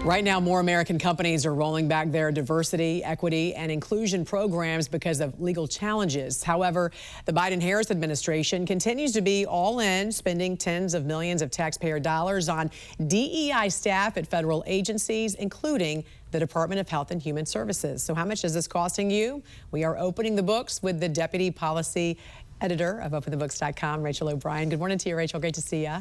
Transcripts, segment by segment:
Right now, more American companies are rolling back their diversity, equity, and inclusion programs because of legal challenges. However, the Biden-Harris administration continues to be all in, spending tens of millions of taxpayer dollars on DEI staff at federal agencies, including the Department of Health and Human Services. So how much is this costing you? We are opening the books with the Deputy Policy Editor of OpenTheBooks.com, Rachel O'Brien. Good morning to you, Rachel. Great to see you.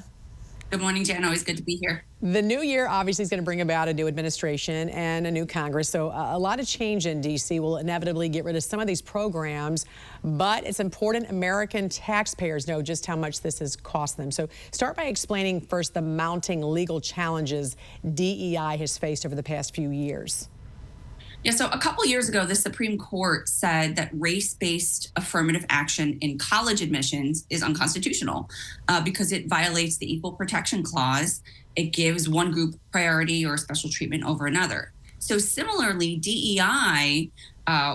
Good morning, Jen. Always good to be here. The new year obviously is going to bring about a new administration and a new Congress. So a lot of change in D.C. will inevitably get rid of some of these programs. But it's important American taxpayers know just how much this has cost them. So start by explaining first the mounting legal challenges DEI has faced over the past few years. Yeah, so a couple years ago, the Supreme Court said that race-based affirmative action in college admissions is unconstitutional because it violates the Equal Protection Clause. It gives one group priority or special treatment over another. So similarly, DEI,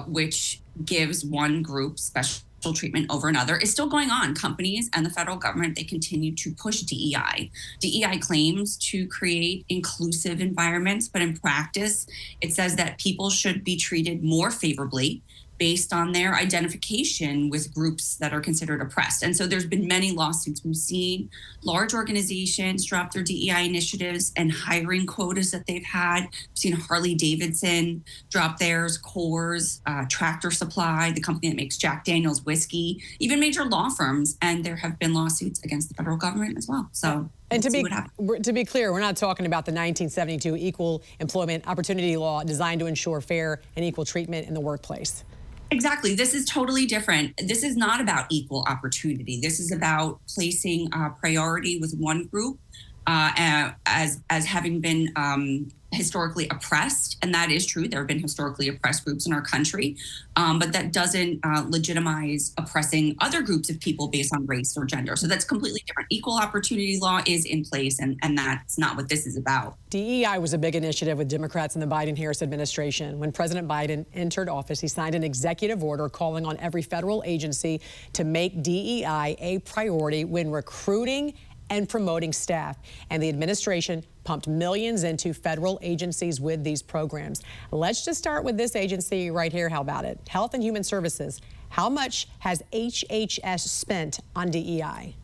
which gives one group special treatment over another, is still going on. Companies and the federal government, they continue to push DEI. DEI claims to create inclusive environments, but in practice, it says that people should be treated more favorably based on their identification with groups that are considered oppressed. And so there's been many lawsuits. We've seen large organizations drop their DEI initiatives and hiring quotas that they've had. We've seen Harley-Davidson drop theirs, Coors, Tractor Supply, the company that makes Jack Daniel's whiskey, even major law firms. And there have been lawsuits against the federal government as well. So and to be clear, we're not talking about the 1972 Equal Employment Opportunity Law designed to ensure fair and equal treatment in the workplace. Exactly. This is totally different. This is not about equal opportunity. This is about placing priority with one group as having been historically oppressed. And that is true. There have been historically oppressed groups in our country, but that doesn't legitimize oppressing other groups of people based on race or gender. So that's completely different. Equal opportunity law is in place, and that's not what this is about. DEI was a big initiative with Democrats in the Biden-Harris administration. When President Biden entered office, he signed an executive order calling on every federal agency to make DEI a priority when recruiting and promoting staff. And the administration pumped millions into federal agencies with these programs. Let's just start with this agency right here. How about it? Health and Human Services. How much has HHS spent on DEI?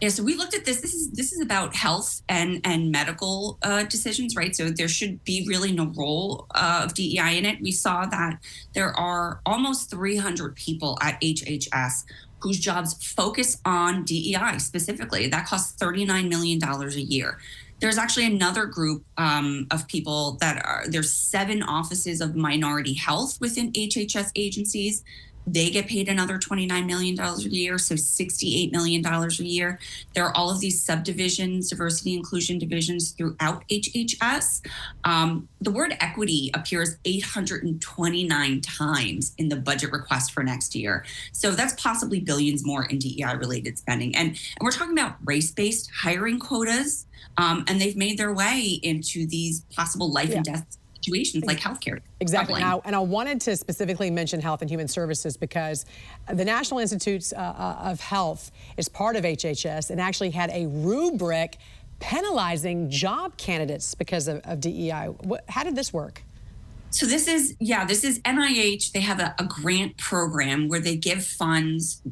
Yeah, so we looked at this. This is about health and medical decisions, right? So there should be really no role of DEI in it. We saw that there are almost 300 people at HHS whose jobs focus on DEI specifically. That costs $39 million a year. There's actually another group of people there's 7 offices of minority health within HHS agencies. They get paid another $29 million a year, so $68 million a year. There are all of these subdivisions, diversity inclusion divisions throughout HHS. The word equity appears 829 times in the budget request for next year. So that's possibly billions more in DEI-related spending. And we're talking about race-based hiring quotas, and they've made their way into these possible life and death situations like healthcare. Exactly. And I wanted to specifically mention Health and Human Services because the National Institutes of Health is part of HHS and actually had a rubric penalizing job candidates because of DEI. How did this work? So this is NIH. They have a grant program where they give funds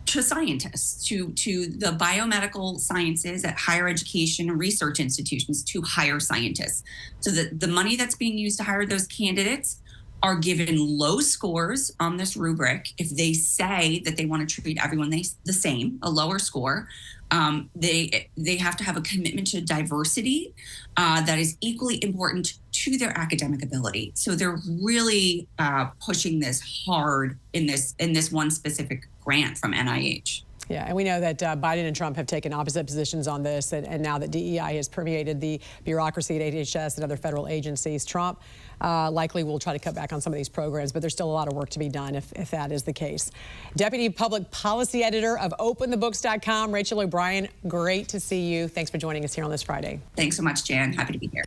to scientists, to the biomedical sciences at higher education and research institutions to hire scientists. So the money that's being used to hire those candidates are given low scores on this rubric. If they say that they want to treat everyone the same, a lower score, they have to have a commitment to diversity that is equally important to their academic ability. So they're really pushing this hard in this one specific grant from NIH. Yeah, and we know that Biden and Trump have taken opposite positions on this, and now that DEI has permeated the bureaucracy at HHS and other federal agencies, Trump likely will try to cut back on some of these programs, but there's still a lot of work to be done if that is the case. Deputy Public Policy Editor of OpenTheBooks.com, Rachel O'Brien, great to see you. Thanks for joining us here on this Friday. Thanks so much, Jan. Happy to be here.